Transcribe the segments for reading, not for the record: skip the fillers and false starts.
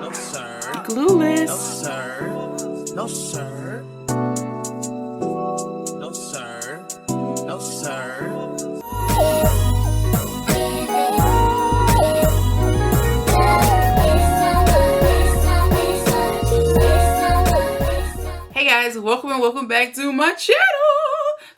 No sir. Glueless. No sir. No sir. No sir. No sir. Hey guys, welcome back to my channel.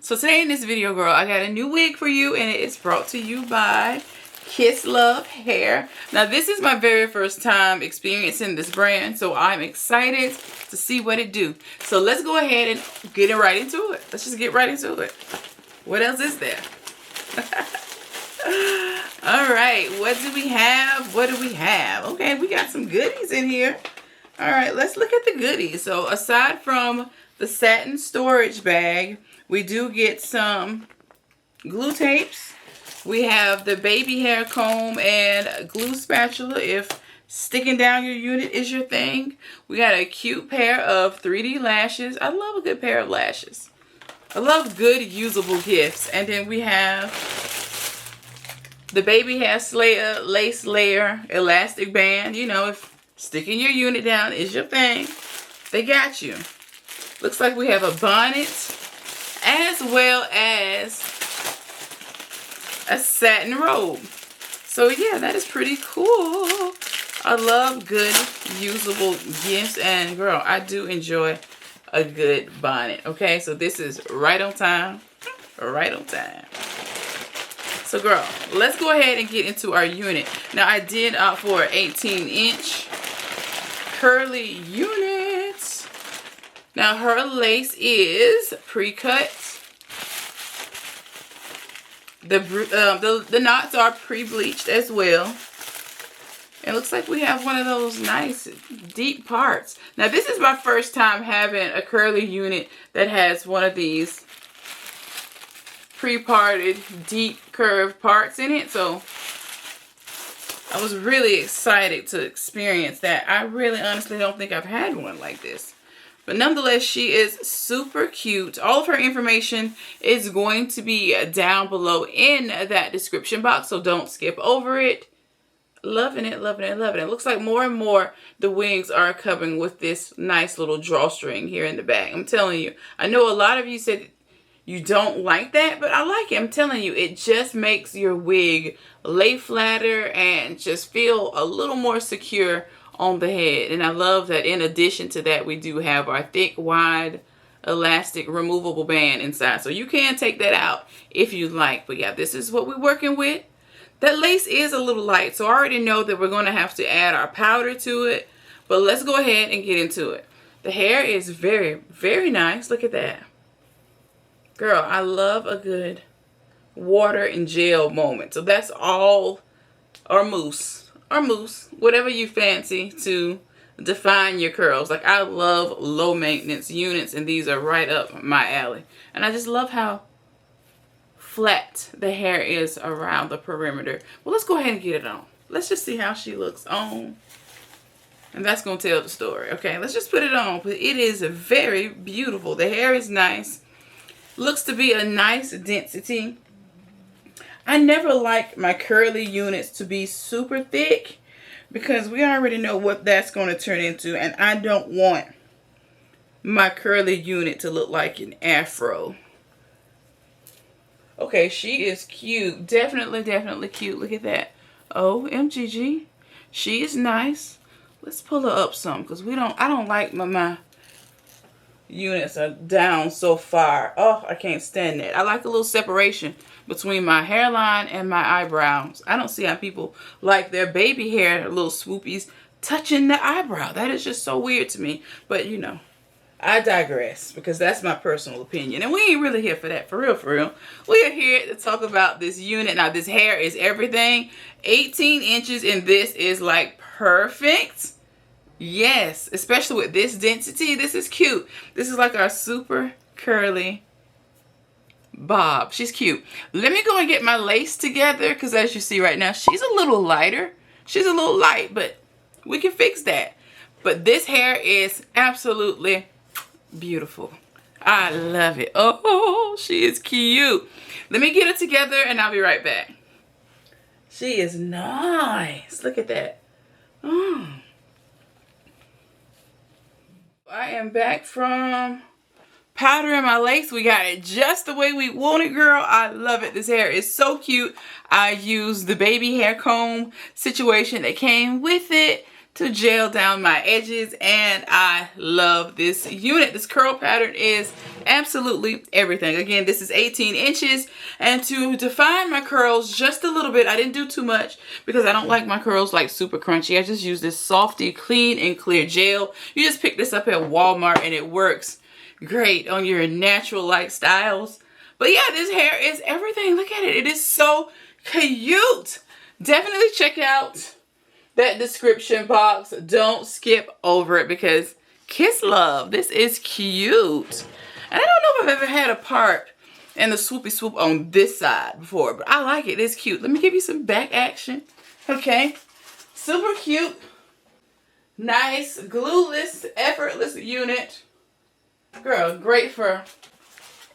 So today in this video, girl, I got a new wig for you, and it's brought to you by Kiss Love Hair. Now this is my very first time experiencing this brand, so I'm excited to see what it do. So let's go ahead and get it right into it. Let's just get right into it. What else is there? All right, what do we have? What do we have? Okay, we got some goodies in here. All right, let's look at the goodies. So aside from the satin storage bag, we do get some glue tapes. We have the baby hair comb and glue spatula if sticking down your unit is your thing. We got a cute pair of 3D lashes. I love a good pair of lashes. I love good usable gifts. And then we have the baby hair lace layer elastic band. You know, if sticking your unit down is your thing, they got you. Looks like we have a bonnet as well as a satin robe. So yeah, that is pretty cool. I love good usable gifts, and girl, I do enjoy a good bonnet. Okay, so this is right on time. Right on time. So girl, let's go ahead and get into our unit. Now I did opt for an 18-inch curly unit. Now her lace is pre-cut. The knots are pre-bleached as well. It looks like we have one of those nice deep parts. Now this is my first time having a curly unit that has one of these pre-parted deep curved parts in it. So I was really excited to experience that. I really honestly don't think I've had one like this. But nonetheless, she is super cute. All of her information is going to be down below in that description box, so don't skip over it. Loving it, loving it, loving it. It looks like more and more the wings are coming with this nice little drawstring here in the back. I'm telling you. I know a lot of you said you don't like that, but I like it. I'm telling you, it just makes your wig lay flatter and just feel a little more secure on the head. And I love that in addition to that, we do have our thick, wide, elastic, removable band inside. So you can take that out if you like. But yeah, this is what we're working with. That lace is a little light, so I already know that we're going to have to add our powder to it. But let's go ahead and get into it. The hair is very, very nice. Look at that. Girl, I love a good water and gel moment. So that's all, or mousse, whatever you fancy to define your curls. Like, I love low maintenance units, and these are right up my alley. And I just love how flat the hair is around the perimeter. Well, let's go ahead and get it on. Let's just see how she looks on. And that's going to tell the story. Okay, let's just put it on. But it is very beautiful. The hair is nice. Looks to be a nice density. I never like my curly units to be super thick because we already know what that's going to turn into, and I don't want my curly unit to look like an afro. Okay, she is cute. Definitely, definitely cute. Look at that. OMGG. She is nice. Let's pull her up some because I don't like my units are down so far. Oh, I can't stand that. I like a little separation between my hairline and my eyebrows. I don't see how people like their baby hair, little swoopies, touching the eyebrow. That is just so weird to me. But, you know, I digress because that's my personal opinion. And we ain't really here for that. For real, for real. We are here to talk about this unit. Now, this hair is everything. 18 inches, and this is like perfect. Yes, especially with this density. This is cute. This is like our super curly bob. She's cute. Let me go and get my lace together because as you see right now, she's a little lighter. She's a little light, but we can fix that. But this hair is absolutely beautiful. I love it. Oh, she is cute. Let me get it together and I'll be right back. She is nice. Look at that. Oh. am back from powdering my lace. We got it just the way we want it, girl. I love it. This hair is so cute. I used the baby hair comb situation that came with it to gel down my edges, and I love this unit. This curl pattern is absolutely everything. Again, this is 18 inches, and to define my curls just a little bit, I didn't do too much because I don't like my curls like super crunchy. I just use this Softy Clean and Clear gel. You just pick this up at Walmart and it works great on your natural like styles. But yeah, this hair is everything. Look at it. It is so cute. Definitely check out that description box. Don't skip over it because kiss love. This is cute. And I don't know if I've ever had a part in the swoopy swoop on this side before, but I like it. It's cute. Let me give you some back action. Okay. Super cute. Nice, glueless, effortless unit. Girl, great for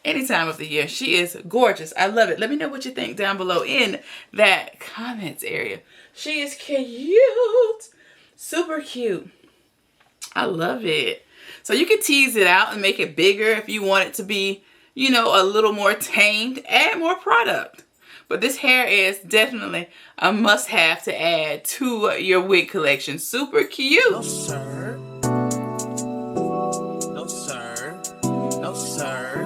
any time of the year. She is gorgeous. I love it. Let me know what you think down below in that comments area. She is cute. Super cute. I love it. So you can tease it out and make it bigger if you want it to be, you know, a little more tamed. Add more product. But this hair is definitely a must-have to add to your wig collection. Super cute. No, sir. No, sir. No, sir.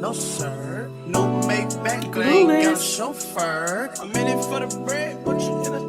No, sir. No make back, ain't got a chauffeur. I'm in it for the bread, but you in a